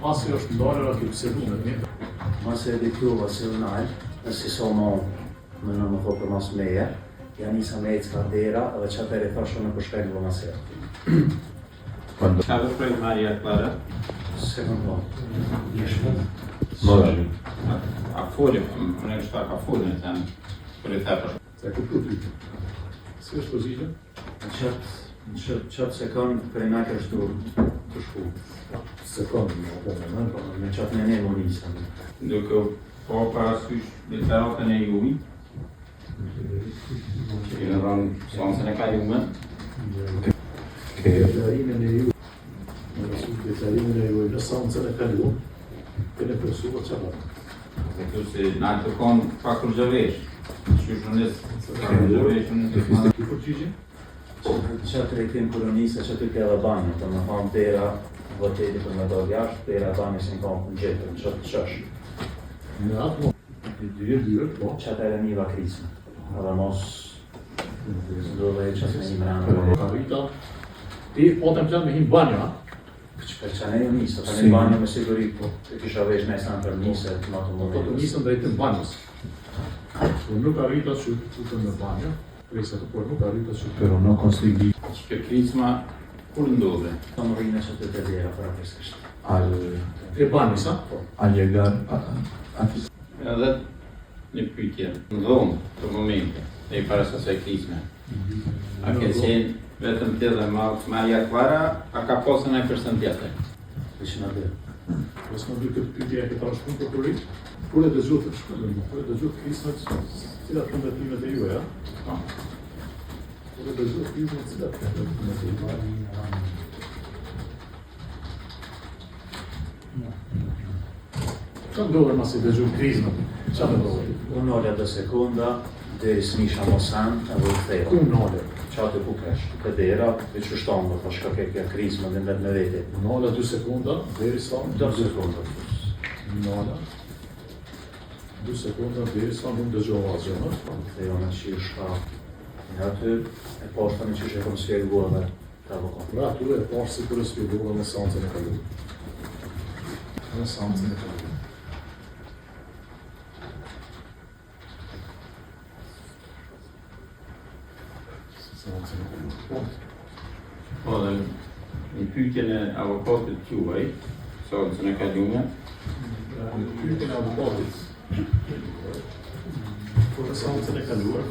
Pasi është ndarë aty pseudonit një. Mase edhe kjo vasilnal, nësi somon më në më thokë mas meje, ja nisa me ecka dera edhe që atër e thashë në përshkajnë vë masë. Ka dhe prej Maria Clara? Se më thonë, jeshme. Morali. A folim, më në kështu ka folim, të janë për e thepër. Se ku prutë. Si është pozitja? Në qatë sekund prej me kështu të shku. Sekund, Me qatë në ne më nisa. Duke po parasysh deklaratën e juj, që i në rënë sansën e kalume, Deklarimin e ju, deklarimin e ju në sancën e kaluar, kene përsuar që atë. dhe kjo se në altë konë pa kërgjëvesh, që shënës pa kërgjëvesh, Ki përgjigje? Qatë drejtim kolonisë që ty ke edhe banjë, të më thonë tera vëteti për me do jashtë, tera banjë si në kam për gjithë, në qatë qësh. Në atë mo, dyrë, po. Qatë edhe një vakrisme, edhe mos do dhe e qatë me një mërënë. Karita, ti po të më plan me him banjo, ha? Për që ne ju nisë, për një banjë me siguri, e kisha vesh me esan për nisë, të më të më Po të nisën drejtën banjës. Por nuk arrita që të në banjo, presa të por nuk arrita që Pero no conseguí që kjo krizma kur ndodhe. Të më rrinë që të të dera për apeskështë. e banjës, ha? al llegar a Edhe një pyetje, në dhomë të momente, e i para sasaj krizme. A ke qenë vetëm të dhe Maria Clara, a ka posën e person tjetër? Ishë në dhe. Nësë më dy këtë pytje e këta shkun prokurit, kur e dëgjot të shkun, kur e dëgjot krismet, cilat këndetimet e juve, ja? Kur e dëgjot krismet, cilat këndetimet e juve? Qa ndodhe mas i dëgjot krismet? Qa ndodhe? Unë olja 2 sekunda, deri smisha mosan, edhe u thejë. Ku nale? Qatë ku kesh, të dera, e që shtonë, dhe shka ke kja krizme dhe me vete. Nale 2 sekunda, deri sa? 2 sekunda. Nale 2 sekunda, deri sa nuk dëgjova asgjë, no? Dhe jo në që i shka në aty, e poshtë në që që e kom sfjegua dhe të avokat. Pra atyre e pashtë si kur e spjeguar në seancën e kaluar. Në seancën e kaluar. Seancën e kaluar. Po dhe një pyetjen e avokatit tuaj, sancën e kalume, Pyetjen e avokatit. Por në seancën e kaluar,